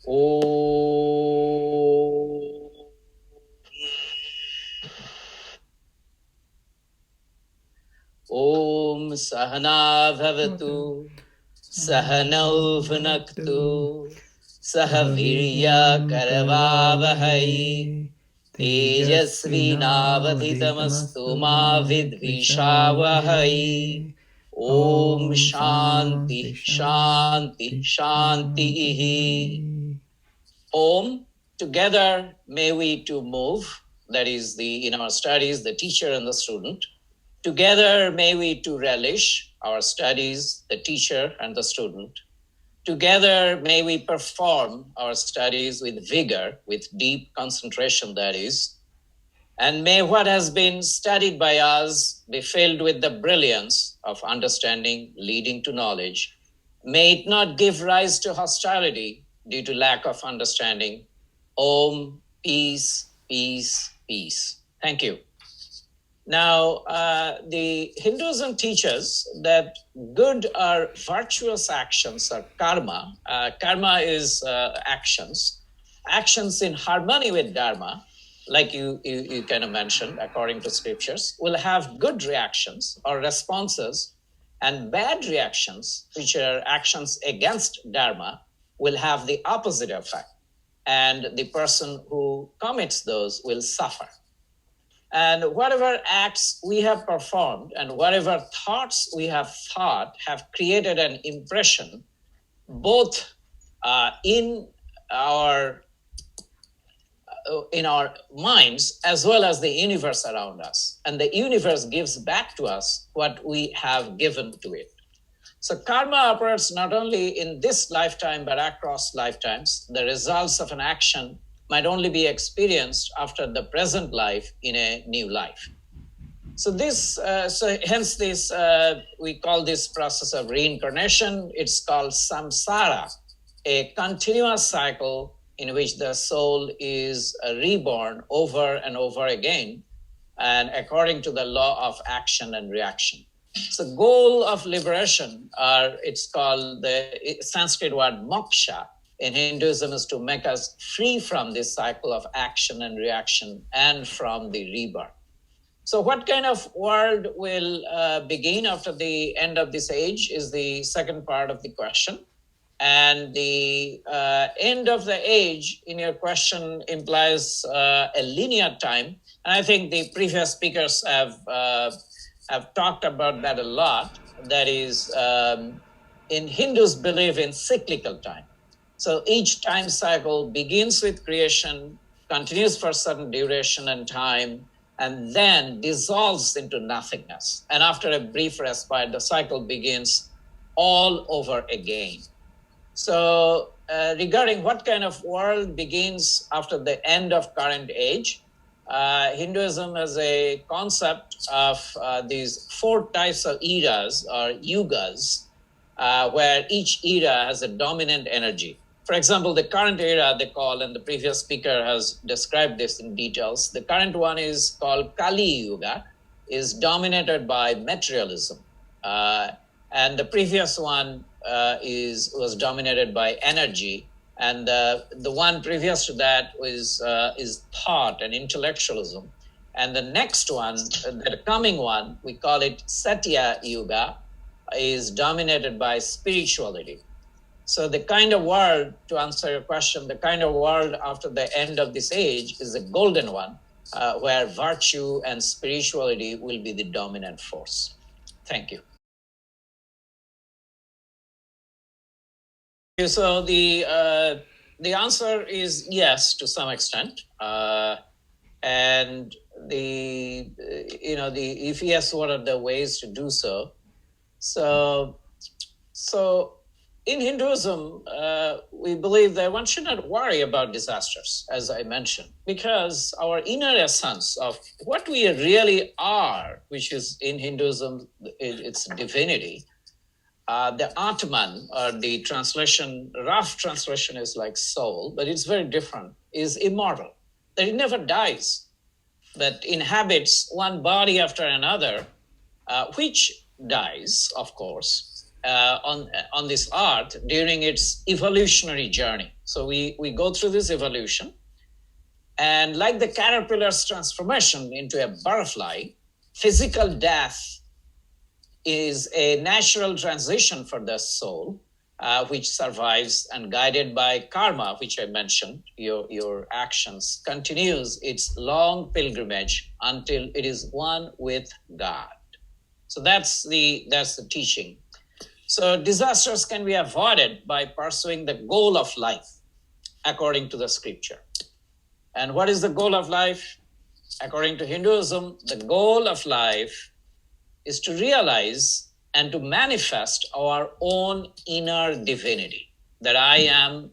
Om Sahana Bhavatu Sahanau Bhunaktu Sahavirya Karavavahai Tejasvinavadhitamastu ma vidvishavahai. Om Shanti Shanti Shanti. Om, together may we to move, that is in our studies, the teacher and the student. Together may we to relish our studies, the teacher and the student. Together may we perform our studies with vigor, with deep concentration, that is. And may what has been studied by us be filled with the brilliance of understanding leading to knowledge. May it not give rise to hostility due to lack of understanding. Om, peace, peace, peace. Thank you. Now, the Hinduism teaches that good or virtuous actions or karma. Karma is actions in harmony with dharma, like you kind of mentioned, according to scriptures, will have good reactions or responses, and bad reactions, which are actions against dharma, will have the opposite effect, and the person who commits those will suffer. And whatever acts we have performed and whatever thoughts we have thought have created an impression both in our minds as well as the universe around us. And the universe gives back to us what we have given to it. So karma operates not only in this lifetime, but across lifetimes. The results of an action might only be experienced after the present life in a new life. So hence this, we call this process of reincarnation. It's called samsara, a continuous cycle in which the soul is reborn over and over again, and according to the law of action and reaction. So goal of liberation, it's called the Sanskrit word moksha, in Hinduism is to make us free from this cycle of action and reaction and from the rebirth. So what kind of world will begin after the end of this age is the second part of the question. And the end of the age in your question implies a linear time. And I think the previous speakers have talked about that a lot. That is, in Hindus believe in cyclical time. So each time cycle begins with creation, continues for a certain duration and time, and then dissolves into nothingness. And after a brief respite, the cycle begins all over again. So regarding what kind of world begins after the end of current age, Hinduism has a concept of these 4 types of eras or yugas, where each era has a dominant energy. For example, the current era they call, and the previous speaker has described this in details, the current one is called Kali Yuga, is dominated by materialism. And the previous one was dominated by energy. And the one previous to that is thought and intellectualism. And the next one, the coming one, we call it Satya Yuga, is dominated by spirituality. So the kind of world, to answer your question, the kind of world after the end of this age is the golden one, where virtue and spirituality will be the dominant force. Thank you. So the answer is yes to some extent, and if yes, what are the ways to do so? So in Hinduism, we believe that one should not worry about disasters, as I mentioned, because our inner essence of what we really are, which is in Hinduism, it's divinity. The Atman, or the translation, rough translation is like soul, but it's very different, is immortal, that it never dies, that inhabits one body after another, which dies, of course, on this earth during its evolutionary journey. So we go through this evolution, and like the caterpillar's transformation into a butterfly, physical death is a natural transition for the soul, which survives, and guided by karma, which I mentioned, your actions, continues its long pilgrimage until it is one with God. So that's the teaching. So disasters can be avoided by pursuing the goal of life according to the scripture. And what is the goal of life? According to Hinduism, the goal of life is to realize and to manifest our own inner divinity, that I am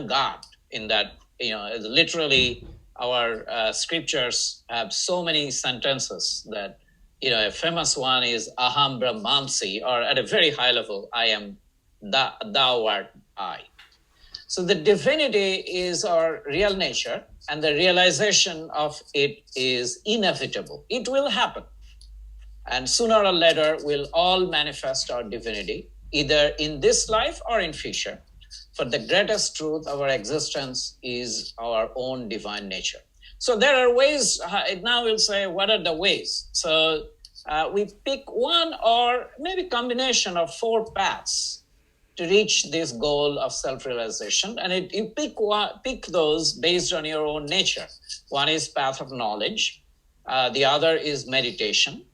God. In that, literally, our scriptures have so many sentences that, a famous one is Aham Brahmansi, or at a very high level, I am thou art I. So the divinity is our real nature, and the realization of it is inevitable. It will happen. And sooner or later, we'll all manifest our divinity, either in this life or in future. For the greatest truth of our existence is our own divine nature. So there are ways. Now we'll say, what are the ways? So we pick one or maybe combination of 4 paths to reach this goal of self-realization. And you pick those based on your own nature. One is path of knowledge. The other is meditation.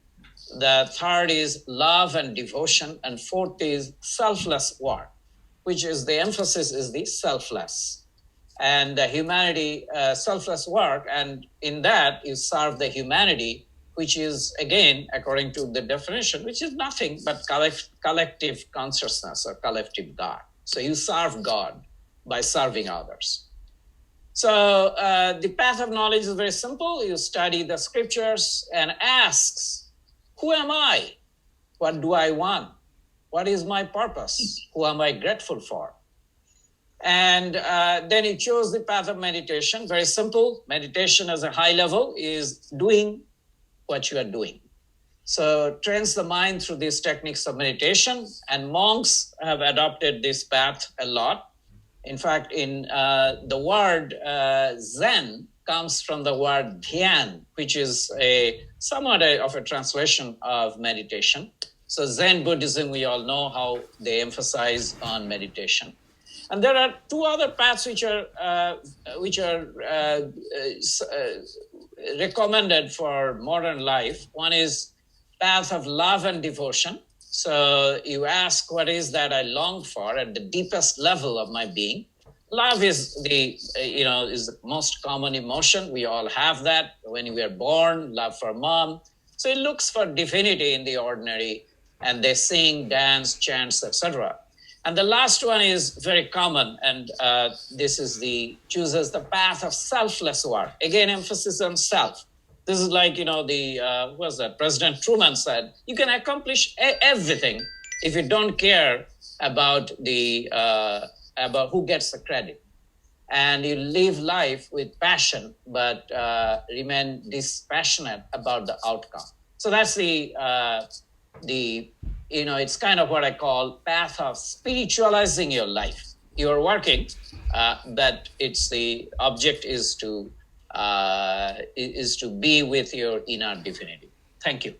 The third is love and devotion. And fourth is selfless work, which is the emphasis is the selfless. And the humanity, selfless work. And in that, you serve the humanity, which is, again, according to the definition, which is nothing but collective consciousness or collective God. So you serve God by serving others. So the path of knowledge is very simple. You study the scriptures and asks, who am I? What do I want? What is my purpose? Who am I grateful for? And then you choose the path of meditation. Very simple. Meditation as a high level is doing what you are doing. So trains the mind through these techniques of meditation, and monks have adopted this path a lot. In fact, in the word Zen comes from the word dhyan, which is somewhat of a translation of meditation. So Zen Buddhism, we all know how they emphasize on meditation. And there are 2 other paths which are recommended for modern life. One is path of love and devotion. So you ask, what is that I long for at the deepest level of my being? Love is the most common emotion. We all have that when we are born, love for mom. So it looks for divinity in the ordinary, and they sing, dance, chants, etc. And the last one is very common, and this is chooses the path of selfless work. Again, emphasis on self. This is like, President Truman said, you can accomplish everything if you don't care about about who gets the credit. And you live life with passion, but remain dispassionate about the outcome. So that's it's kind of what I call path of spiritualizing your life. You're working, but it's the object is to be with your inner divinity. Thank you.